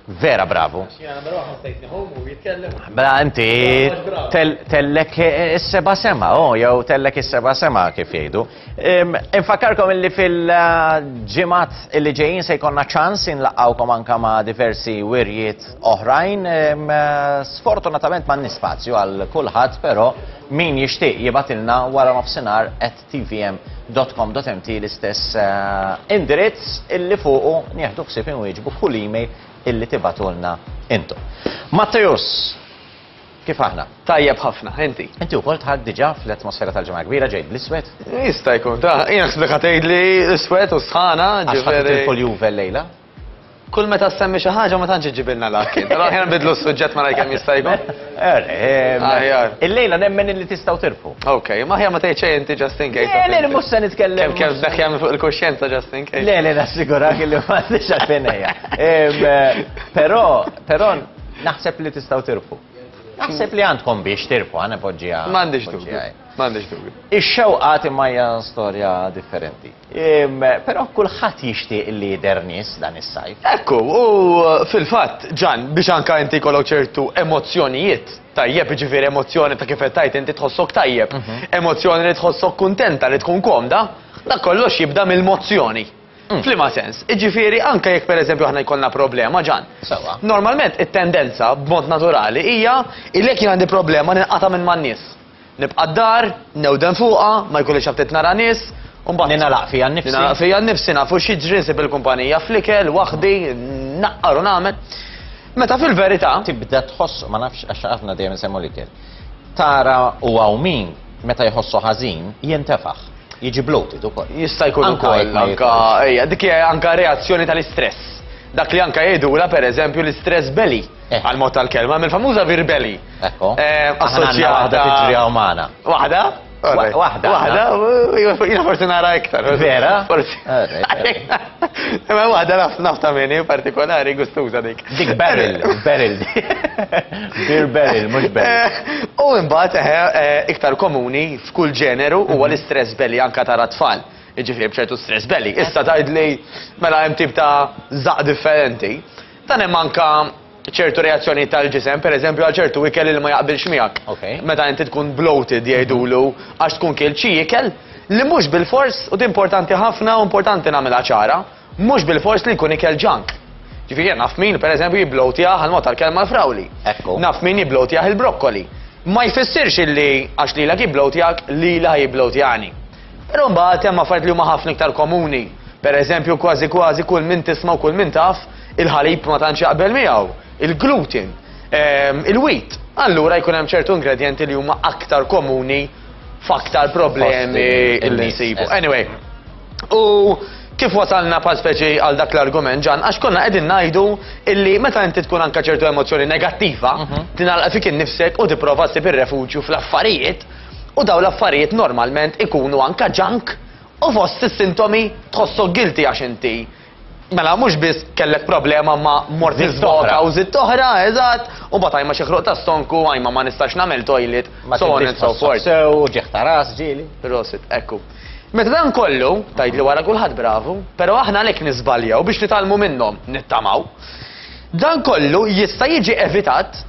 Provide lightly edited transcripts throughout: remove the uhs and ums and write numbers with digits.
Vera bravo. Bla inti tellek is-seba sema, jew tellek is-seba sema kif jgħidu. Infakkarkom illi fil-ġimgħat illi ġejjin se jkollna ċans inlaqgħukom anke ma' diversi wirjiet oħrajn. Sfortunatament m'għandniex spazju għal kulħadd, però min jixtieq jibatilna wara nofsinhar @tvm.com.mt l-istess indirizz illi fuqu nieħdu ħsieb inwieġbu kull email illi tibatulna intu. Mattejus, kif aħna? Tajjeb ħafna, inti. Inti wkoll tħadd diġà fl-atmosfera tal-ġimgħa kbira ġejt bl-iswed? Jista' jkun ta' jiena ħsbek tgħidli iswed u sħana, ġifieri. Għax Juve llejla? Kull meta semmi xi ħaġa ma tantx iġibilna l-akkin. Però aħjar nbidlu s-suġġett ma kemm jista' jkun. Il-lejla nemmen illi tistgħu tirfu. Okej, ma ħjar ma tgħid xejn inti just in case. Le, mhux se nitkellem. Kemm daħjam fuq il-kuxjenza just in case. Le, nassigurak illi m'għandix għalfejn Però naħseb li tistgħu tirfu. Naħseb li għandkom biex tirfu, għana poġġija. M'għandix dubju. M'għandix dubju. Ix-xewqat imma hija storja differenti. Però kulħadd jixtieq li jidher nies dan is-sajf. Ekku, u fil-fatt, Ġan, biex anka inti jkollok ċertu emozzjonijiet, tajjeb ġifieri emozzjoni ta' kif qed tajt inti tħossok tajjeb, emozzjoni li tħossok kuntenta li tkun komda, dak kollox jibda mill-mozzjoni. Flima sens, ġifieri anke jekk pereżempju aħna jkollna problema, Ġan. Normalment it-tendenza b'mod naturali hija illi jekk jien għandi problema ninqata' minn man-nies. Nibqa' d-dar, newden fuqha, ma jkollix ftit nara nies, u mbagħad ninalaq fija nnifsi. Ninalaq fija nnifsi nafu xi ġrinsib il-kumpanija flikel, waħdi, naqqar u nagħmel. Meta fil-verità tibda tħoss, ma nafx għax ħafna dejjem insemmu likel. Tara u min meta jħossu ħażin jintefaħ. Jiġi bloated ukoll. Jista' jkun ukoll anke dik hija anke reazzjoni tal-istress. Dak li anke jgħidula pereżempju l-istress belly għal mod tal-kelma mill-famuża virbelli. Ekku. Assoċjata tiġri magħna. Waħda? Waħda, jiena forsi nara iktar. Vera? Forsi. Ma waħda nafta minni partikolari gustuża dik. Dik barrel. Beer barrel, mhux barrel. U imbagħad iktar komuni f'kull ġeneru huwa l-istress belly anke tara tfal. Jiġifieri b'ċertu stress belly. Issa tgħidli mela hemm tip ta' żaq differenti. Dan hemm anke ċertu reazzjoni tal-ġisem, per eżempju għal ċertu ikel li ma jaqbilx miegħek. Meta inti tkun bloated jgħidulu għax tkun kil xi ikel li mhux bil-fors, u importanti ħafna u importanti nagħmilha ċara, mhux bil-fors li jkun ikel junk. Ġifieri naf min pereżempju jibblowtja għal-mod tal-kelma frawli. Naf min jibblowtja il-brokkoli. Ma jfissirx illi għax lilek jibblowtjak lilha jibblowtjani. Però mbagħad hemm affarijiet li huma ħafna iktar komuni. Pereżempju kważi kull min tisma' u kull min taf il-ħalib ma tantx jaqbel miegħu. Il-gluten, il-wheat. Allura jkun hemm ċertu ingredienti li huma aktar komuni f'aktar problemi li nsibu. Anyway, u kif wasalna pa' speċi għal dak l-argument, Ġan, għax konna qegħdin ngħidu illi meta inti tkun anke ċertu emozzjoni negattiva, tingħalaq fik innifsek u tipprova ssib ir-refuġju fl-affarijiet, u daw l-affarijiet normalment ikunu anke junk u fost is-sintomi tħossok guilty għax inti. Mela mhux biss kellek problema ma' morti żboka u żitt oħra, eżatt, u bagħad ma xi ħruq ta' stonku għajma ma nistax nagħmel toilet, so on and so forth. Sew ġieħ ta' ras ġieli. Prosit, ekku. Meta dan kollu, tgħidli wara kulħadd bravu, però aħna għalhekk nisbaljaw biex nitalmu minnhom, nittamaw. Dan kollu jista' jiġi evitat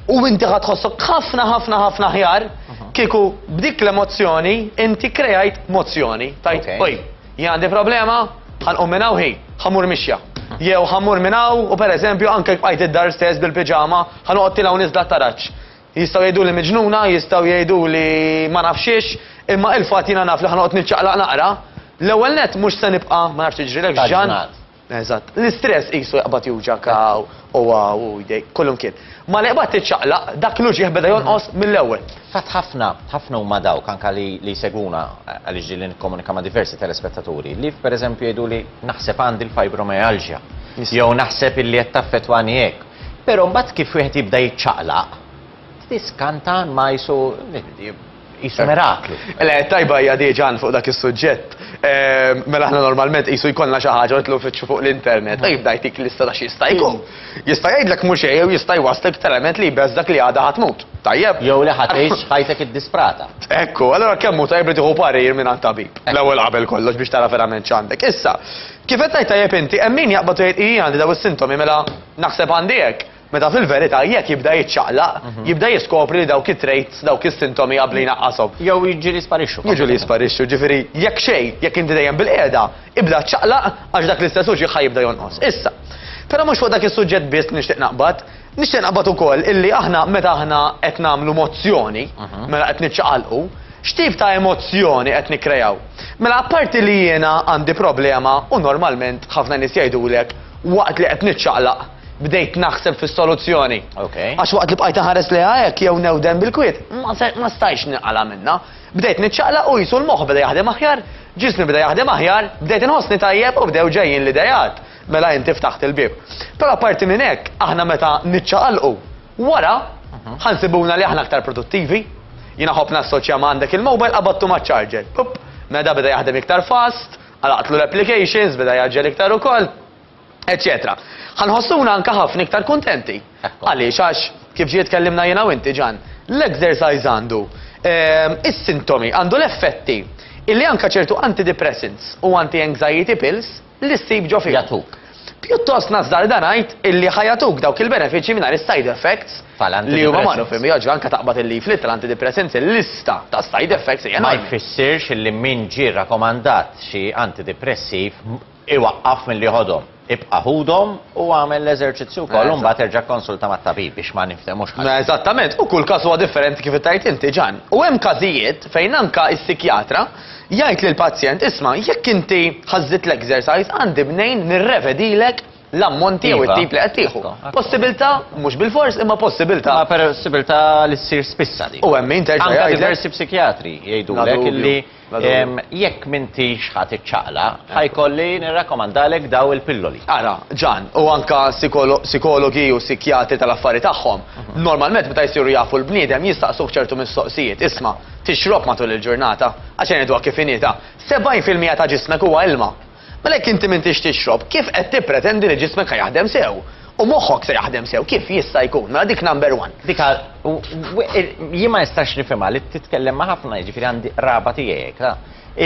u inti ħadd tħossok ħafna ħjar kieku b'dik l-emozzjoni inti krejajt mozzjoni. Tajt, oj, jien għandi problema, ħanqum minn hawn ħamur mixja. Jew ħamur minn hawn u pereżempju anke bqajt id-dar stess bil-piġama ħanoqgħod tilgħu niżla taraġġ. Jistgħu jgħidu li miġnuna, jistgħu jgħidu li ma nafxiex, imma il-fatt jiena naf li ħanoqgħod niċċaqlaq naqra. L-ewwel nett mhux se nibqa' ma nafx tiġrilek ġan. Eżatt. L-istress qisu jaqbad juġakaw u jdejk, kollhom kien. Ma li qbad tiċċaqlaq dak l-uġieħ beda jonqos mill-ewwel. Fatt ħafna huma dawk anke li seguna għaliex ġieli nikkomunika ma' diversi telespettaturi li pereżempju jgħidu li naħseb għandi l-fibromyalgia jew naħseb illi qed taffettwani hekk. Però mbagħad kif wieħed jibda jiċċaqlaq tiskantan ma jisu miraklu. Le, tajba hija diġan fuq dak is-suġġett. Mela aħna normalment qisu jkollna xi ħaġa tlu fitxu fuq l-internet, jibda jtik lista ta' xi jista' jkun. Jista' jgħidlek mhux jew jista' jwaslek element li jbeżdak li għadha ħatmut. tajjeb. Jew li ħatgħix ħajtek id-disprata. Ekku, allora kemmu tajjeb li tieħu parir minn tabib. L-ewwel qabel kollox biex tara verament x'għandek. Issa, kif qed tajt tajjeb inti, hemm min jaqbad jgħid għandi daw is-sintomi mela naħseb għandi hekk. Meta fil-verità jekk jibda jiċċaqlaq, jibda jiskopri li dawk it-traits, dawk is-sintomi qabel jnaqqashom. Jew jiġi li sparixxu. Jiġu li jisparixxu, ġifieri jekk xejn, jekk inti dejjem bil-qiegħda, ibda ċċaqlaq għax dak l-istess uġi ħajibda jonqos. Issa, però mhux fuq dak is-suġġett biss nixtieq naqbad ukoll illi aħna meta aħna qed nagħmlu mozzjoni, mela qed niċċaqalqu, x'tip ta' emozzjoni qed nikkrejaw. Mela apparti li jiena għandi problema u normalment ħafna nies jgħidulek waqt li qed niċċaqlaq bdejt naħseb fis-soluzzjoni. Għax waqt li bqajt ħares li hekk jew newden bil-kwiet, ma stajx niqala minnha. Bdejt niċċaqlaq u jisu l-moħħ beda jaħdem aħjar, ġismi beda jaħdem aħjar, bdejt inħossni tajjeb u bdew ġejjin l-idejat. Mela inti ftaħt il-bib. Però apparti minn hekk, aħna meta niċċaqalqu wara ħansibuna li aħna aktar produttivi. Jiena ħobb nassoċja ma' għandek il-mobile qabattu maċ-charger. Meta beda jaħdem iktar fast, għalaqtlu l-applications, beda jaġġel iktar ukoll, eccetera. Ħanħossuna anka ħafna iktar kontenti. Għaliex għax kif ġiet tkellimna jiena u inti ġan, l-exercise għandu is-sintomi, għandu l-effetti illi anka ċertu antidepressants u anti-anxiety pills li ssib ġo jatuk. Pjuttost nażdar dan ngħid illi ħajatuk dawk il-benefiċċji mingħajr is-side effects li huma magħrufin joġu anke taqbad il-leaflet tal-antidepressants il-lista ta' side effects hija ma jfissirx illi min ġie rakkomandat xi antidepressiv iwaqqaf milli ħodhom. Ibqa' ħudhom u għamel l-eżerċizzju wkoll u mbagħad terġa' konsulta mat-tabib biex ma nifhemux ħaġa. Eżattament, u kull każ huwa differenti kif tajt inti ġan. U hemm każijiet fejn anke s-sikjatra jgħid lill-pazjent isma' jekk inti ħażit l-exercise għandi bnejn nirrevedilek l-ammonti jew it-tip li qed tieħu. Possibilità mhux bil-fors imma possibilità. Ma possibilità li ssir spissa dik. U hemm min terġa' jgħid diversi psikjatri jgħidulek illi jekk m'intix ħadd iċċaqla ħajkolli nirrakkomandalek daw il-pilloli. Ara, ġan, u anka psikologi u psikjatri tal-affarijiet tagħhom normalment meta jsiru jafu l-bniedem jistaqsuk ċertu mistoqsijiet. Isma' tixrob matul il-ġurnata għax ngħidu kif inita. 70% ta' ġismek huwa ilma. Mela jekk inti m'intix tixrob, kif qed tippretendi li ġismek jaħdem sew? U moħħok se jaħdem sew, kif jista' jkun? Mela dik number one. Dika jien ma nistax nifhimha li titkellem ma' ħafna jiġifieri għandi raba tiegħek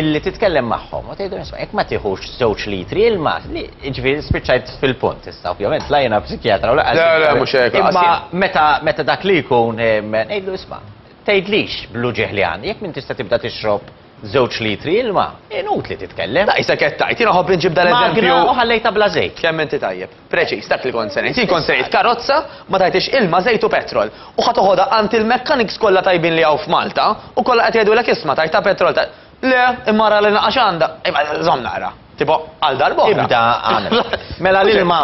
illi titkellem magħhom u tgħidhom isma' jekk ma tieħux 2 litri ilma, jiġifieri spiċċajt fil-punt issa ovvjament la jiena psikjatra u la mhux hekk. Imma meta dak li jkun ngħidlu isma' tgħidlix bl-uġieħ li għandi, jekk min tista' tibda tixrob 2 litri ilma, inutli titkellem. Da, jisa kettajt, jina ħobb nġib dal-eżempju. Magna u ħallejta bla żejt. Kemm inti tajjeb. Preċis, dak li konsernit. Inti konsernit karozza, ma tajtix ilma, żejt u petrol. U ħatoħoda għand il-mechanics kollha tajbin li hawn f'Malta, u kollha qed jgħidulek isma' tajta petrol. Le, immara li naqax għandha. Imma żomm nara. Tipo, għal darba. Ibda għandha. Mela l-ilma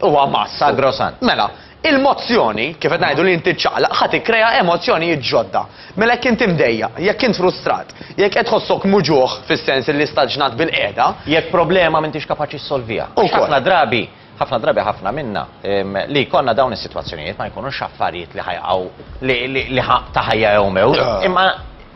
huwa massa grossant. Mela, il-mozzjoni, kif qed ngħidu li inti ċċaqlaq, ħadd ikkrea emozzjonijiet ġodda. Mela jekk inti mdejja, jekk int frustrat, jekk qed tħossok muġuħ fis-sens li staġnat bil-qiegħda, jekk problema m'intix kapaċi ssolvija. Ħafna drabi ħafna minna li konna dawn is-sitwazzjonijiet ma jkunux affarijiet li ħajqgħu li ta' ħajja jewmew, imma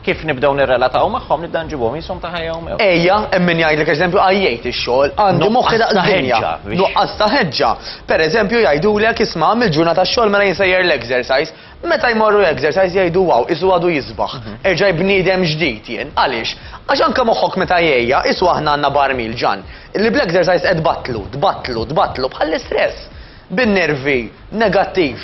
kif nibdew nirrelataw magħhom nibda nġibhom jisom ta' ħajja jewmew. Ejja, hemm min jgħidlek eżempju għajjejt ix-xogħol, għandi moħħi daqs-dinja. Nuqqas ta' ħeġġa. Pereżempju jgħidulek isma' mill-ġurnata tax-xogħol mela jinsejjer l-exercise, meta jmorru exercise jgħidu wow, isu għadu jisbaħ, erġa' bniedem ġdid jien. Għaliex? Għax anke moħħok meta jgħejja, isu aħna għandna barmil ġan. Li bl-exercise qed tbattlu bħall-istress, bin-nervi, negattiv.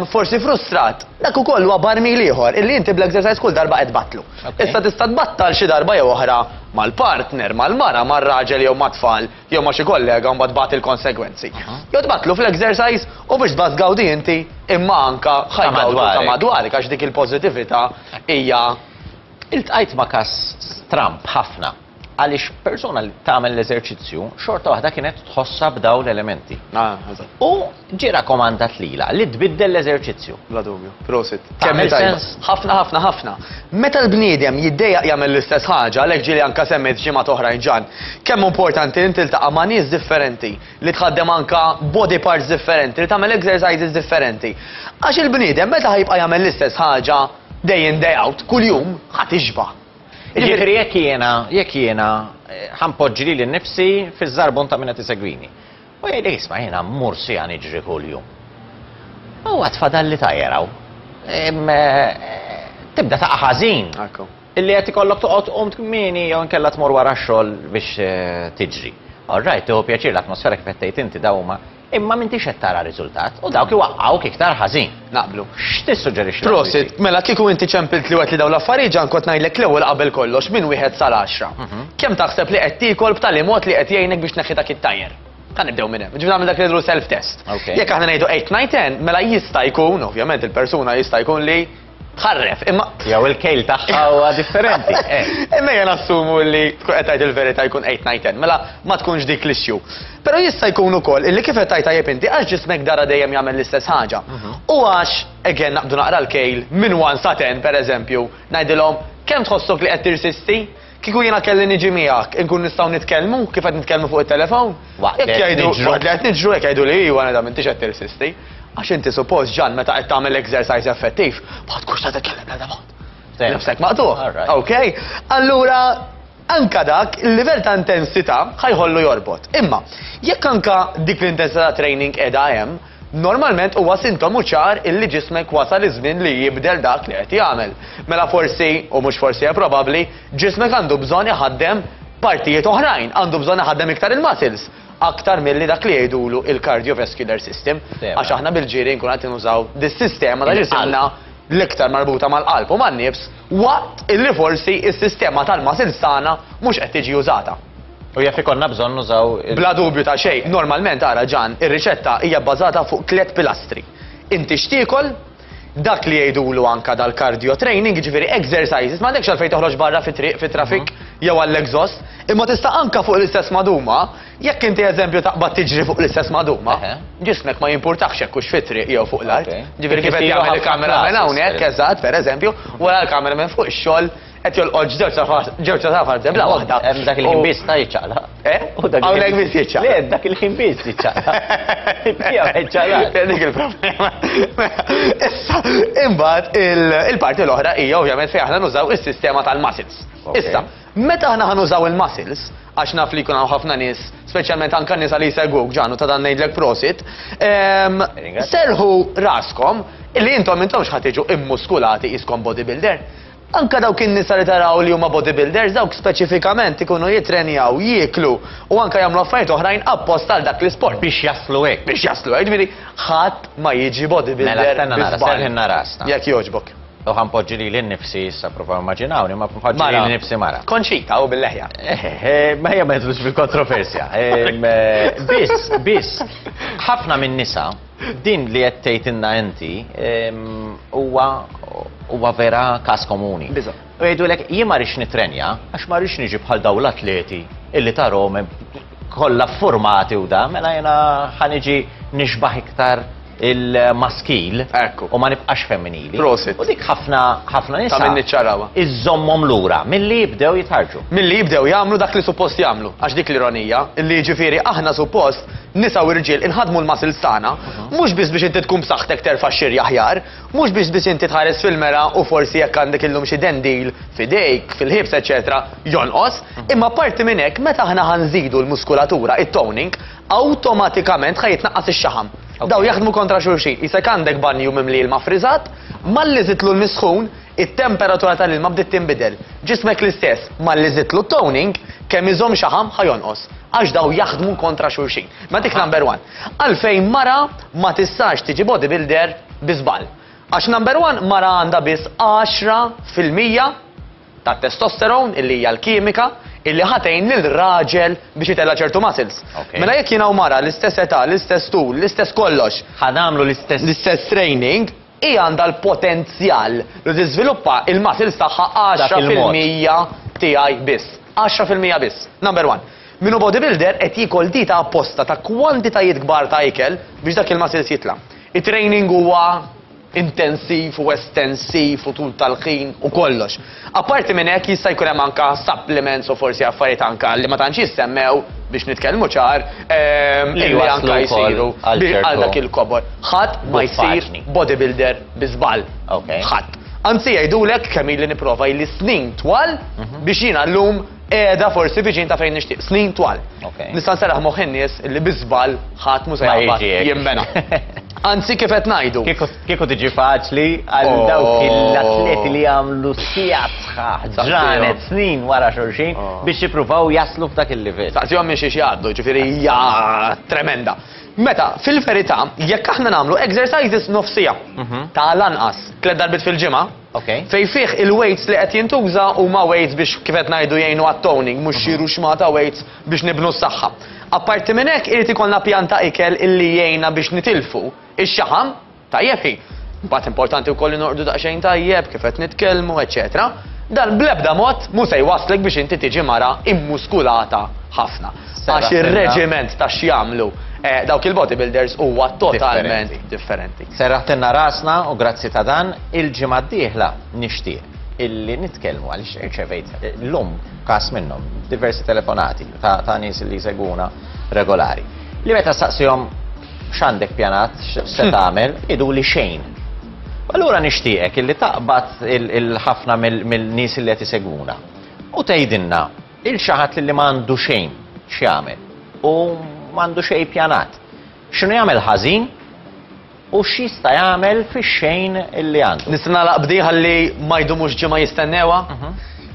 Forsi frustrat, dak ukoll huwa barmil ieħor illi inti bl-exercise kull darba qed batlu. Issa tista' tbattal xi darba jew oħra mal-partner, mal-mara, mar-raġel jew mat-tfal, jew ma' xi kollega mbagħad bat il-konsegwenzi. Jew tbatlu fl-exercise u biex tbagħat gawdi inti imma anka ħajgawdu ta' madwarek għax dik il-pożittività hija. Iltqajt ma' każ Trump ħafna għaliex persuna li tagħmel l-eżerċizzju xorta waħda kienet tħossha b'dawn l-elementi. U ġie rakkomandat lilha li tbiddel l-eżerċizzju. Bla dubju, prosit. Kemm sens? Ħafna. Meta l-bniedem jiddejjaq jagħmel l-istess ħaġa, għalhekk ġieli anke semmejt ġimgħat oħrajn ġan, kemm importanti li tiltaqa' ma' nies differenti, li tħaddem anke body parts differenti, li tagħmel exercises differenti. Għax il-bniedem meta ħajbqa' jagħmel l-istess ħaġa day in day out, kuljum ħadd ixbaħ. Ġifieri jekk jiena ħampoġġi li nnifsi fiż-żarbun ta' minna tisegwini. U jgħidlek isma' jiena mmur siegħa niġri kuljum. U għad fadalli tajjeraw. tibda taqa' ħażin. Ekku. Illi qed ikollok toqgħod tqum kmieni jew inkella tmur wara x-xogħol biex tiġri. All-right, tuħu pjaċir l-atmosfera kif qed tgħid inti dawma, imma m'intix qed tara riżultat u dawk iwaqqgħuk iktar ħażin. Naqblu. X'tissuġġerixxi? Prosit, mela kieku inti ċempilt li li daw l-affarijiet ġan kont ngħidlek l-ewwel qabel kollox minn wieħed sal-10. Kemm taħseb li qed tiekol b'tali mod li qed jgħinek biex neħħi dak it-tajjer? Kan nibdew minn hemm. Ġifieri nagħmel dak li jidru self-test. Jekk aħna ngħidu 8, 9, 10, mela jista' jkun, ovvjament il-persuna jista' jkun li ħarref, imma jew il-kejl tagħha huwa differenti. Imma jien assumu li tkun qed tgħid il-verità jkun 8, 9, 10, mela ma tkunx dik l-issue. Però jista' jkun ukoll illi kif qed tgħid tajjeb inti għax ġismek dara dejjem jagħmel l-istess ħaġa. U għax again naqbdu naqra l-kejl minn 1 sa 10 pereżempju, ngħidilhom kemm tħossok li qed tirsisti? Kieku jiena kelli niġi miegħek, inkun nistgħu nitkellmu kif qed nitkellmu fuq it-telefon? Jekk jgħidu waqt li qed niġru jekk jgħidu li iwa da m'intix qed tirsisti. Għax inti suppost ġan meta qed tagħmel exercise effettiv, ma tkunx qed titkellem bla mod. Nifsek maqtuħ. Okej? Allura anka dak il-livell ta' intensità ħajħollu jorbot. Imma jekk anka dik l-intensità training qiegħda hemm, normalment huwa sintomu ċar illi ġismek wasal iż-żmien li jibdel dak li qed jagħmel. Mela forsi, u mhux forsi hija probabbli, ġismek għandu bżonn iħaddem partijiet oħrajn, għandu bżonn iħaddem iktar il-muscles. Aktar milli dak li jgħidulu il-cardiovascular system, għax aħna bil-ġiri nkun qed nużaw dis-sistema ta' ġisimna l-iktar marbuta mal-qalb u man-nifs, waqt illi forsi is-sistema tal-muscles tagħna mhux qed tiġi użata. U jaf ikonna bżonn nużaw. Bla dubju ta' xejn, normalment ara ġan, ir-riċetta hija bbażata fuq 3 pilastri. Inti xtiekol, dak li jgħidulu anka dal-cardio training, ġifieri exercises, m'għandekx għalfejn toħroġ barra fit-traffic jew għall-exhaust, imma tista' anka fuq l-istess maduma, jekk inti eżempju taqbad tiġri fuq l-istess maduma, ġismek ma jimpurtax jekk hux fit-triq jew fuq l-art. Ġifieri kif qed jagħmel il-kamera minn hawnhekk, eżatt, pereżempju, wara l-kamera minn fuq ix-xogħol qed jolqod ġewġ safar bla waħda. Dak il-ħin ta' jiċċaqla. Hawnhekk biss jiċċaqla. Le, dak il-ħin biss jiċċaqla. Dik il-problema. Issa, imbagħad il-parti l-oħra hija ovvjament fejn aħna nużaw is-sistema tal-muscles. Issa, meta aħna ħanużaw il-muscles, għax naf li jkun hawn ħafna nies, speċjalment anke nies li jsegwuk ġanu ta' dan ngħidlek prosit, serħu raskom illi intom ħadd tiġu immuskulati iskom bodybuilder. Anka dawk in-nisa li taraw li huma bodybuilders, dawk speċifikament ikunu jitrenjaw, jieklu u anka jagħmlu affarijiet oħrajn apposta għal dak l-isport. Biex jaslu hekk. Biex jaslu hekk, ġifieri ħadd ma jiġi bodybuilder. Mela rasna. Jekk jogħġbok. U ħanpoġġi li l-nifsi issa prova immaġinawni, ma poġġi li l-nifsi mara. Konċita u bil-leħja. Ma hija ma jidlux fil-kontroversja. Biss, ħafna minn nisa din li qed tgħidilna inti huwa vera każ komuni. U jgħidulek jien ma rridx nitrenja għax ma rridx niġi bħal dawn l-atleti illi tarhom kollha formati u da, mela jiena ħaniġi nixbaħ iktar il-maskil u ma nibqax femminili. Prosit. U dik ħafna nisa. Ta' minni ċarawa. Iżommhom lura milli jibdew jitħarġu. Milli jibdew jagħmlu dak li suppost jagħmlu. Għax dik l-ironija, illi ġifieri aħna suppost nisa u rġiel inħadmu l-muscles tagħna, mhux biss biex inti tkun b'saħħtek terfa' xir aħjar, mhux biex inti tħares fil-mera u forsi jekk għandek illum xi dendil f'idejk, fil-ħibs, eċetera, jonqos, imma parti minn hekk meta aħna ħanżidu l-muskulatura, it-toning, awtomatikament ħajitnaqqas ix-xaħam. Daw jaħdmu kontra xulxin. Isek għandek banju mimli l-ma friżat, malli zitlu l-misħun, it-temperatura tal-ilma bdiet tinbidel. Ġismek l-istess, malli zitlu toning, kemm iżomm xaħam ħajonqos. Għax daw jaħdmu kontra xulxin. Ma dik number 1. Għalfejn mara ma tistax tiġi bodybuilder biżbal. Għax number 1 mara għandha biss 10% ta' testosteron illi hija l-kimika illi ħatejn lil-raġel biex jitella ċertu muscles. Mela jekk jiena u mara l-istess età, l-istess tul, l-istess kollox, ħanamlu l-istess training, hija għandha l-potenzjal li tiżviluppa il-muscles tagħha 10% tiegħi biss. 10% biss. Number 1. Minu bodybuilder qed jikol dita apposta ta' kwantitajiet kbar ta' ikel biex dak il-muscles jitla'. It-training huwa intensiv u estensiv u tul tal-ħin u kollox. Apparti minn hekk jista' jkun hemm anke supplements u forsi affarijiet anke li ma tantx jissemmew biex nitkellmu ċar li anke jsiru għal dak il-kobor. Ħadd ma jsir bodybuilder biżball. Ħadd. Anzi jgħidulek kemm ili nipprova li snin twal biex jiena llum qiegħda forsi biġin ta' fejn nixtieq. Snin twal. Nista' nseraħ moħħ in-nies li biżball ħadd mhux se jaqbad jinbena. Anzi kif qed ngħidu. Kieku tiġi faċli għal dawk l-atleti li għamlu sijat sħaħ, ġranet, snin wara xulxin biex jippruvaw jaslu f'dak il-livell. Taqtihom minn xi jgħaddu, ġifieri hija tremenda. Meta, fil-verità, jekk aħna nagħmlu exercises nofsija ta' lanqas 3 darbit fil-ġimgħa, fej fih il-weights li qed jintuża huma weights biex kif qed ngħidu jgħinu għat-toning, mhux xiru xmata weights biex nibnu s-saħħa. Apparti minn hekk irid ikollna pjanta ikel illi jgħinna biex nitilfu ix-xaħam tajjeb hi. Imbagħad importanti wkoll norqdu daqsxejn tajjeb kif qed nitkellmu, eċetera. Dan bl-ebda mod mhu se jwasslek biex inti tiġi mara immuskulata ħafna. Għax ir-reġiment ta' x'jagħmlu dawk il-bodybuilders huwa totalment differenti. Serraħtenna rasna u grazzi ta' dan il-ġimgħa d-dieħla nixtieq illi nitkellmu għaliex irċevejt l-lum każ minnhom diversi telefonati ta' nies li jsegwuna regolari. Li meta staqsihom x'għandek pjanat se tagħmel idu li xejn. Allura nixtieqek illi taqbad il-ħafna mill-nies li qed isegwuna u tgħidilna il-xi ħadd li m'għandu xejn x'jagħmel u m'għandu xejn pjanat. X'inhu jagħmel ħażin u x'jista' jagħmel fix-xejn illi għandu. Nista' nagħlaq bdieħa li ma jdumux ġimgħa jistennewha.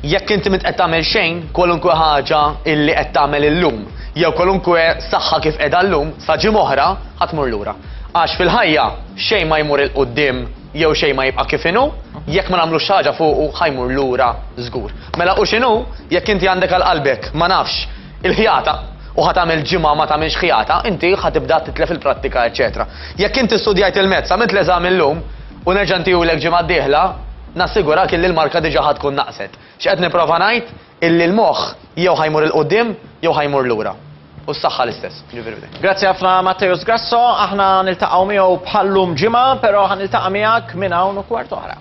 Jekk inti qed tagħmel xejn, kwalunkwe ħaġa illi qed tagħmel illum, jew kwalunkwe saħħa kif qiegħda llum sa ġimgħa oħra ħadd tmur lura. Għax fil-ħajja xejn ma jmur il quddiem jew xejn ma jibqa' kif inhu, jekk ma nagħmlux ħaġa fuqu ħajmur lura żgur. Mela u x'inhu jekk inti għandek għal qalbek ma nafx il-ħjata u ħat tagħmel ġimgħa ma tagħmilx ħjata, inti ħatibda titlef il-prattika, eċetera. Jekk inti studjajt il-mezz għamilt l-eżam illum u nerġa' ntihulek ġimgħa d-dieħla, nassigurak illi l-marka diġà ħad tkun naqset. X'qed nipprova ngħid illi l-moħħ jew ħajmur il qudiem jew ħajmur lura. U s-saħħa l-istess. Grazzi ħafna Matteus Grasso, aħna niltaqgħu miegħu bħallum ġimgħa, però ħaniltaqa' miegħek minn hawn u kwart oħra.